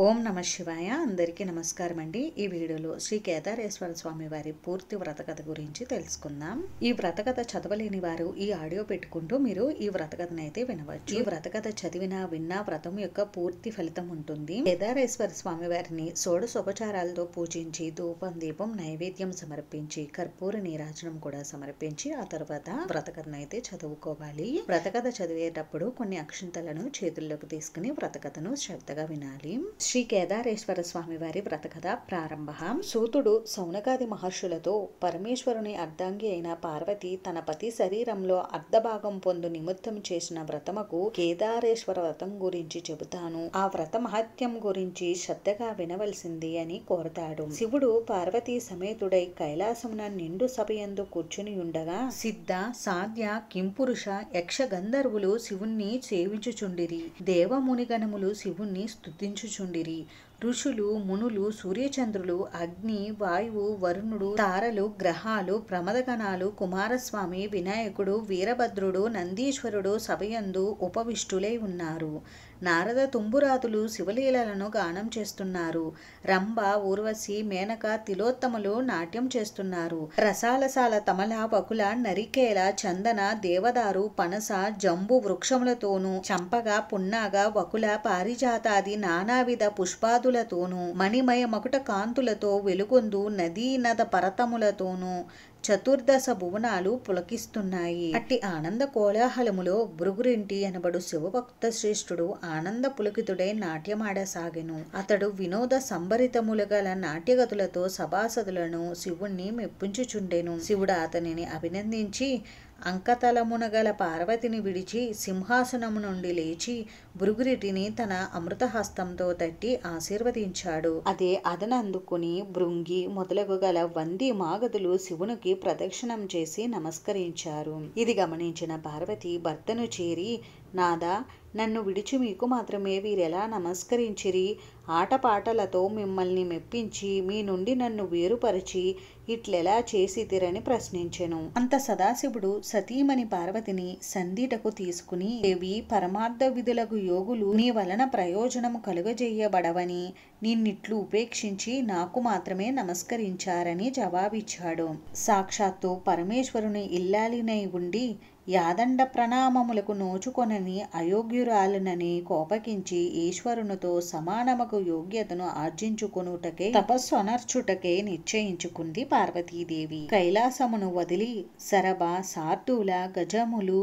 ఓం నమ శివాయ. అందరికీ నమస్కారం అండి. ఈ వీడియోలో శ్రీ కేదారేశ్వర స్వామి వారి పూర్తి వ్రతకథ గురించి తెలుసుకుందాం. ఈ వ్రతకథ చదవలేని వారు ఈ ఆడియో పెట్టుకుంటూ మీరు ఈ వ్రతకథను అయితే వినవచ్చు. ఈ వ్రతకథ చదివినా విన్నా వ్రతం యొక్క పూర్తి ఫలితం ఉంటుంది. కేదారేశ్వర స్వామి వారిని షోడశోపచారాలతో పూజించి ధూపం దీపం నైవేద్యం సమర్పించి కర్పూర నీరాజనం కూడా సమర్పించి ఆ తర్వాత వ్రతకథను అయితే చదువుకోవాలి. వ్రతకథ చదివేటప్పుడు కొన్ని అక్షింతలను చేతుల్లోకి తీసుకుని వ్రతకథను శ్రద్ధగా వినాలి. శ్రీ కేదారేశ్వర స్వామి వారి వ్రతకథ ప్రారంభ. సూతుడు సౌనకాది మహర్షులతో పరమేశ్వరుని అర్ధాంగి అయిన పార్వతి తన పతి శరీరంలో అర్ధభాగం పొందు నిమిత్తం చేసిన వ్రతముకు కేదారేశ్వర వ్రతం గురించి చెబుతాను. ఆ వ్రత మహత్యం గురించి శ్రద్ధగా వినవలసింది అని కోరతాడు. శివుడు పార్వతీ సమేతుడై కైలాసమున నిండు సభయందు కూర్చుని ఉండగా సిద్ధ సాధ్య కింపురుష యక్ష గంధర్వులు శివుణ్ణి సేవించుచుండిరి. దేవమునిగణములు శివుణ్ణి స్తుతించుచుండిరి. ఋషులు మునులు సూర్యచంద్రులు అగ్ని వాయువు వరుణుడు తారలు గ్రహాలు ప్రమదగణాలు కుమారస్వామి వినాయకుడు వీరభద్రుడు నందీశ్వరుడు సభయందు ఉపవిష్టులై ఉన్నారు. నారద తుంబురాతులు శివలీలలను గానం చేస్తున్నారు. రంభ ఊర్వశి మేనక తిలోత్తములు నాట్యం చేస్తున్నారు. రసాలసాల తమల వకుల నరికేల చందన దేవదారు పనస జంబు వృక్షములతోనూ చంపగ పున్నాగ వకుల పారిజాతాది నానావిధ పుష్పాదులతోనూ మణిమయ మకుట కాంతులతో వెలుగొందు నదీ నద పరతములతోనూ చతుర్దశ భువనాలు పులకిస్తున్నాయి. అట్టి ఆనంద కోలాహలములో భృగురింటి అనబడు శివభక్త శ్రేష్ఠుడు ఆనంద పులకితుడై నాట్యమాడసాగెను. అతడు వినోద సంభరితములు గల నాట్యగతులతో సభాసదులను శివుణ్ణి మెప్పించుచుండెను. శివుడు అతనిని అభినందించి అంకతలమున గల పార్వతిని విడిచి సింహాసనము నుండి లేచి భృగురిటిని తన అమృతహస్తంతో తట్టి ఆశీర్వదించాడు. అదే అదనందుకుని భృంగి మొదలగు గల వంది మాగదులు శివునికి ప్రదక్షిణం చేసి నమస్కరించారు. ఇది గమనించిన పార్వతి భర్తను చేరి, నాదా, నన్ను విడిచి మీకు మాత్రమే వీరెలా నమస్కరించిరి? ఆటపాటలతో మిమ్మల్ని మెప్పించి మీ నుండి నన్ను వేరుపరిచి ఇట్లెలా చేసితిరని ప్రశ్నించెను. అంత సదాశివుడు సతీమణి పార్వతిని సంధిటకు తీసుకుని, దేవి, పరమార్థ విధులకు యోగులు నీ వలన ప్రయోజనము కలుగజేయబడవని నిన్నిట్లు ఉపేక్షించి నాకు మాత్రమే నమస్కరించారని జవాబిచ్చాడు. సాక్షాత్తు పరమేశ్వరుని ఇల్లాలినై ఉండి యాదండ ప్రణామములకు నోచుకొనని అయోగ్యురాలునని కోపగించి ఈశ్వరునితో సమానమగు యోగ్యతను ఆర్జించుకొనుటకే తపస్సు అనర్చుటకే నిశ్చయించుకుంది పార్వతీదేవి. కైలాసమును వదిలి సరభ శార్దూల గజములు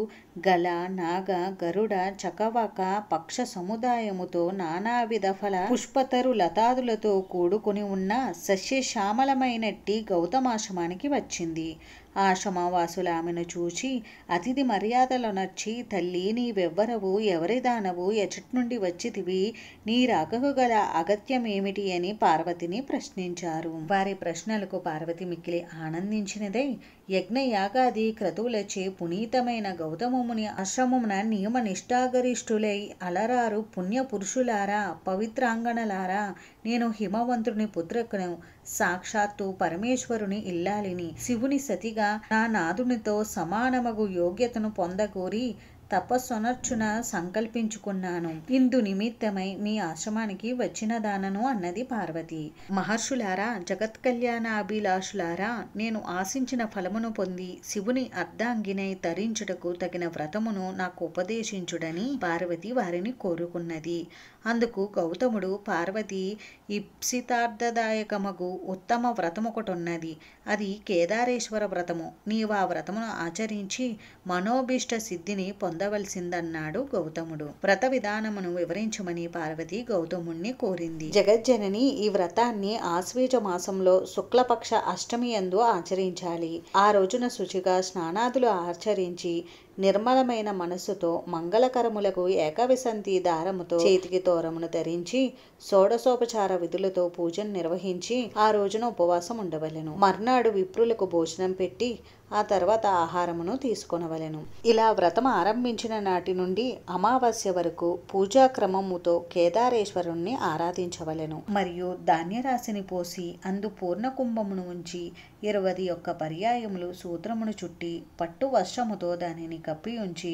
గల నాగ గరుడ చకవక పక్ష సముదాయముతో నానావిధ ఫల పుష్పతరు లతాదులతో కూడుకుని ఉన్న సస్యశ్యామలమైనట్టి గౌతమాశ్రమానికి వచ్చింది. ఆశ్రమవాసుల ఆమెను చూచి అతిథి మర్యాదలు నచ్చి, తల్లి, నీవెవ్వరవు, ఎవరిదానవు, ఎచటి నుండి వచ్చితివి, నీ రాకకు గల అగత్యమేమిటి అని పార్వతిని ప్రశ్నించారు. వారి ప్రశ్నలకు పార్వతి మిక్కిలి ఆనందించినదై యజ్ఞయాగాది క్రతువులచే పునీతమైన గౌతమముని ఆశ్రమమున నియమ నిష్ఠాగరిష్ఠులై అలరారు పుణ్య పురుషులారా, పవిత్రాంగణలారా, నేను హిమవంతుని పుత్రకును, సాక్షాత్తు పరమేశ్వరుని ఇల్లాలిని, శివుని సతిగా నా నాదునితో సమానమగు యోగ్యతను పొందగోరి తపస్సొనర్చున సంకల్పించుకున్నాను. ఇందు నిమిత్తమై మీ ఆశ్రమానికి వచ్చిన దానను అన్నది పార్వతి. మహర్షులారా, జగత్ కళ్యాణాభిలాషులారా, నేను ఆశించిన ఫలమును పొంది శివుని అర్ధాంగినై తరించుటకు తగిన వ్రతమును నాకు ఉపదేశించుడని పార్వతి వారిని కోరుకున్నది. అందుకు గౌతముడు, పార్వతి ఇప్సితార్థదాయకమగు ఉత్తమ వ్రతమొకటున్నది. అది కేదారేశ్వర వ్రతము. నీవు ఆ వ్రతమును ఆచరించి మనోభీష్ట సిద్ధిని పొందవలసిందన్నాడు గౌతముడు. వ్రత విధానమును వివరించమని పార్వతి గౌతముణ్ణి కోరింది. జగజ్జనని ఈ వ్రతాన్ని ఆశ్వేజ మాసంలో శుక్లపక్ష అష్టమి యందు ఆచరించాలి. ఆ రోజున శుచిగా స్నానాదులు ఆచరించి నిర్మలమైన మనస్సుతో మంగళకరములకు ఏకవిసంతి దారముతో చేతికి తోరమును ధరించి షోడశోపచార విధులతో పూజను నిర్వహించి ఆ రోజున ఉపవాసం ఉండవలెను. మర్నాడు విప్రులకు భోజనం పెట్టి ఆ తర్వాత ఆహారమును తీసుకొనవలెను. ఇలా వ్రతం ఆరంభించిన నాటి నుండి అమావాస్య వరకు పూజాక్రమముతో కేదారేశ్వరుణ్ణి ఆరాధించవలెను. మరియు ధాన్యరాశిని పోసి అందు పూర్ణ కుంభమును ఉంచి 21 పర్యాయములు సూత్రమును చుట్టి పట్టు వస్త్రముతో దానిని కప్పి ఉంచి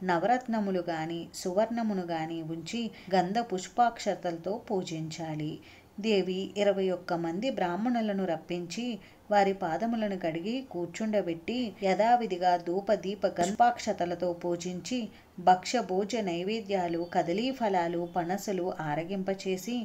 నవరత్నములు గాని సువర్ణమును గాని ఉంచి గంధ పుష్పాక్షతలతో పూజించాలి. దేవి 21 మంది బ్రాహ్మణులను రప్పించి వారి పాదములను కడిగి కూర్చుండబెట్టి యథావిధిగా ధూప దీప గంపాక్షతలతో పూజించి భక్ష్య భోజ నైవేద్యాలు కదలీ ఫలాలు పనసలు ఆరగింపచేసి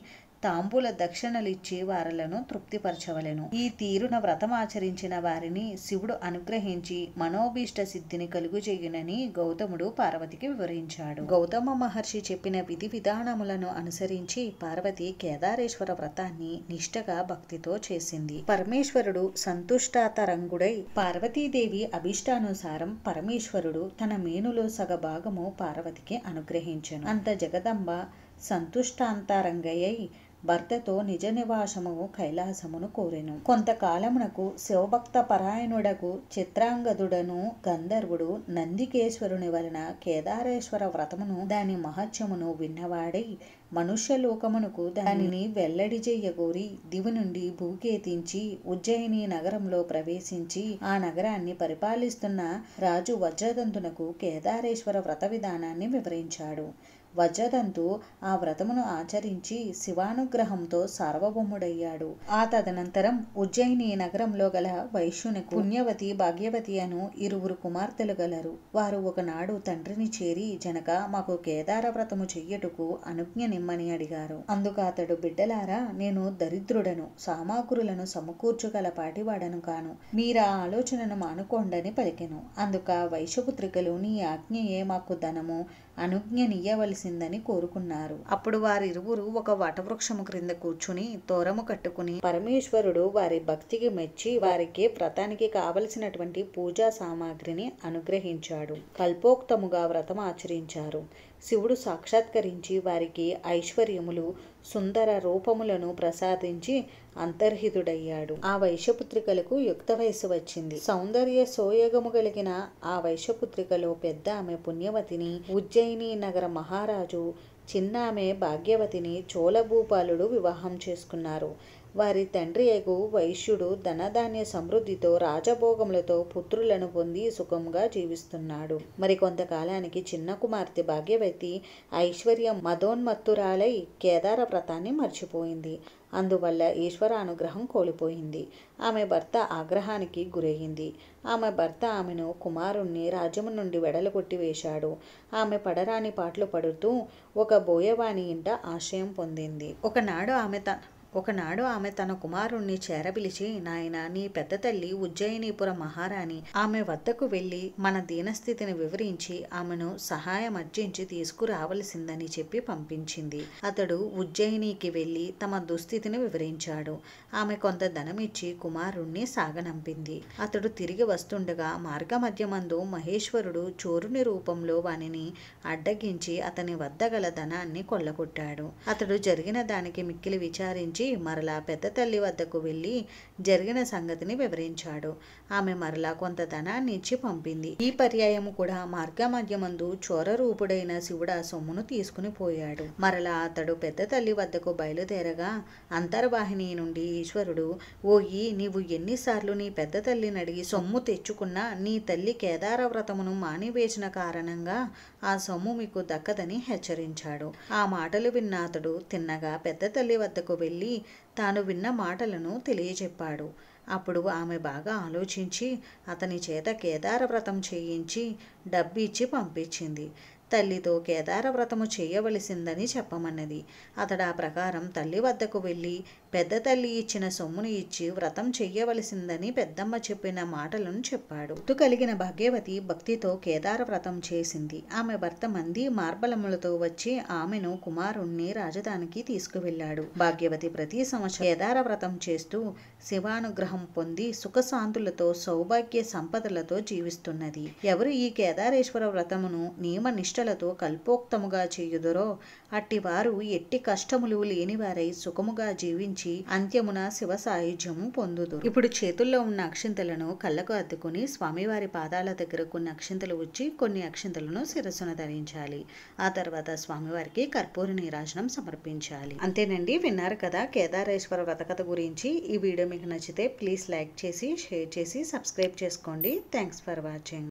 తాంబూల దక్షిణలిచ్చి వారలను తృప్తిపరచవలెను. ఈ తీరున వ్రతమాచరించిన వారిని శివుడు అనుగ్రహించి మనోభీష్ట సిద్ధిని కలుగుచేయునని గౌతముడు పార్వతికి వివరించాడు. గౌతమ మహర్షి చెప్పిన విధి విధానములను అనుసరించి పార్వతి కేదారేశ్వర వ్రతాన్ని నిష్ఠగా భక్తితో చేసింది. పరమేశ్వరుడు సంతుష్టాతరంగుడై పార్వతీదేవి అభిష్టానుసారం పరమేశ్వరుడు తన మేనులో సగభాగము పార్వతికి అనుగ్రహించెను. అంత జగదంబ సంతుష్టాంతరంగయ్యై భర్తతో నిజ నివాసము కైలాసమును కోరెను. కొంతకాలమునకు శివభక్త పరాయణుడకు చిత్రాంగదుడను గంధర్వుడు నందికేశ్వరుని వలన కేదారేశ్వర వ్రతమును దాని మహత్యమును విన్నవాడై మనుష్యలోకమునకు దానిని వెల్లడి చెయ్యగోరి దివి నుండి భూకేతించి ఉజ్జయిని నగరంలో ప్రవేశించి ఆ నగరాన్ని పరిపాలిస్తున్న రాజు వజ్రదంతునకు కేదారేశ్వర వ్రత విధానాన్ని వివరించాడు. వజ్రదంతు ఆ వ్రతమును ఆచరించి శివానుగ్రహంతో సార్వభౌముడయ్యాడు. ఆ తదనంతరం ఉజ్జయిని నగరంలో గల వైశ్యునకు పుణ్యవతి భాగ్యవతి అను 2 కుమార్తెలు గలరు. వారు ఒకనాడు తండ్రిని చేరి జనక మాకు కేదార వ్రతము చెయ్యటకు అనుజ్ఞ నిమ్మని అడిగారు. అందుకు అతడు బిడ్డలారా నేను దరిద్రుడను సామాగ్రులను సమకూర్చుగల పాటివాడను కాను. మీరా ఆలోచనను మానుకోండని పలికెను. అందుక వైశ్యపుత్రికలు నీ ఆజ్ఞయే మాకు ధనము అనుజ్ఞనియ్యవలసిందని కోరుకున్నారు. అప్పుడు వారిరువురు ఒక వటవృక్షము క్రింద కూర్చుని తోరము కట్టుకుని పరమేశ్వరుడు వారి భక్తికి మెచ్చి వారికి వ్రతానికి కావలసినటువంటి పూజా సామాగ్రిని అనుగ్రహించాడు. కల్పోక్తముగా వ్రతం ఆచరించారు. శివుడు సాక్షాత్కరించి వారికి ఐశ్వర్యములు సుందర రూపములను ప్రసాదించి అంతర్హితుడయ్యాడు. ఆ వైశ్యపుత్రికలకు యుక్త వయస్సు వచ్చింది. సౌందర్య సోయగము కలిగిన ఆ వైశ్యపుత్రికలో పెద్ద ఆమె పుణ్యవతిని ఉజ్జయిని నగర మహారాజు, చిన్న ఆమె భాగ్యవతిని చోళభూపాలుడు వివాహం చేసుకున్నారు. వారి తండ్రి యగు వైశ్యుడు ధనధాన్య సమృద్ధితో రాజభోగములతో పుత్రులను పొంది సుఖంగా జీవిస్తున్నాడు. మరికొంతకాలానికి చిన్న కుమార్తె భాగ్యవతి ఐశ్వర్య మదోన్మత్తురాలై కేదార వ్రతాన్ని మర్చిపోయింది. అందువల్ల ఈశ్వరానుగ్రహం కోల్పోయింది. ఆమె భర్త ఆగ్రహానికి గురయ్యింది. ఆమె భర్త ఆమెను కుమారుణ్ణి రాజ్యము నుండి వెడలగొట్టి వేశాడు. ఆమె పడరాని పాటలు పడుతూ ఒక బోయవాణి ఇంట ఆశ్రయం పొందింది. ఒకనాడు ఆమె తన కుమారుణ్ణి చేరపిలిచి, నాయన నీ పెద్ద తల్లి ఉజ్జయినీపుర మహారాణి, ఆమె వద్దకు వెళ్ళి మన దీనస్థితిని వివరించి ఆమెను సహాయం అర్జించి తీసుకురావలసిందని చెప్పి పంపించింది. అతడు ఉజ్జయినికి వెళ్ళి తమ దుస్థితిని వివరించాడు. ఆమె కొంత ధనమిచ్చి కుమారుణ్ణి సాగనంపింది. అతడు తిరిగి వస్తుండగా మార్గమధ్యమందు మహేశ్వరుడు చోరుని రూపంలో వానిని అడ్డగించి అతని వద్ద గల ధనాన్ని కొల్లగొట్టాడు. అతడు జరిగిన దానికి మిక్కిలి విచారించి మరలా పెద్ద తల్లి వద్దకు వెళ్ళి జరిగిన సంగతిని వివరించాడు. ఆమె మరలా కొంత ధనాన్ని ఇచ్చి పంపింది. ఈ పర్యాయము కూడా మార్గమధ్యమందు చోర రూపుడైన శివుడు ఆ సొమ్మును తీసుకుని పోయాడు. మరలా అతడు పెద్ద తల్లి వద్దకు బయలుదేరగా అంతర్వాహిని నుండి ఈశ్వరుడు, ఓయి నీవు ఎన్నిసార్లు నీ పెద్ద తల్లిని అడిగి సొమ్ము తెచ్చుకున్నా నీ తల్లి కేదార వ్రతమును మానివేసిన కారణంగా ఆ సొమ్ము మీకు దక్కదని హెచ్చరించాడు. ఆ మాటలు విన్న అతడు తిన్నగా పెద్ద తల్లి వద్దకు వెళ్ళి తాను విన్న మాటలను తెలియజెప్పాడు. అప్పుడు ఆమె బాగా ఆలోచించి అతని చేత కేదార వ్రతం చేయించి డబ్బిచ్చి పంపించింది. తల్లితో కేదార వ్రతము చేయవలసిందని చెప్పమన్నది. అతడు ఆ ప్రకారం తల్లి వద్దకు వెళ్ళి పెద్ద తల్లి ఇచ్చిన సొమ్మును ఇచ్చి వ్రతం చెయ్యవలసిందని పెద్దమ్మ చెప్పిన మాటలను చెప్పాడు. గుర్తు కలిగిన భాగ్యవతి భక్తితో కేదార వ్రతం చేసింది. ఆమె భర్త మంది మార్బలములతో వచ్చి ఆమెను కుమారుణ్ణి రాజధానికి తీసుకువెళ్ళాడు. భాగ్యవతి ప్రతి సంవత్సరం కేదార వ్రతం చేస్తూ శివానుగ్రహం పొంది సుఖశాంతులతో సౌభాగ్య సంపదలతో జీవిస్తున్నది. ఎవరు ఈ కేదారేశ్వర వ్రతమును నియమనిష్ట నిష్టలతో కల్పోక్తముగా చేయుదురో అట్టివారు ఎట్టి కష్టములు లేనివారై సుఖముగా జీవించి అంత్యమున శివ సాయుధ్యము పొందుదురు. ఇప్పుడు చేతుల్లో ఉన్న అక్షింతలను కళ్ళకు అద్దుకుని స్వామివారి పాదాల దగ్గర కొన్ని అక్షింతలు ఉంచి కొన్ని అక్షింతలను శిరస్సున ధరించాలి. ఆ తర్వాత స్వామివారికి కర్పూర నీరాజనం సమర్పించాలి. అంతేనండి, విన్నారు కదా కేదారేశ్వర వ్రతకథ గురించి. ఈ వీడియో మీకు నచ్చితే ప్లీజ్ లైక్ చేసి, షేర్ చేసి, సబ్స్క్రైబ్ చేసుకోండి. Thanks for watching.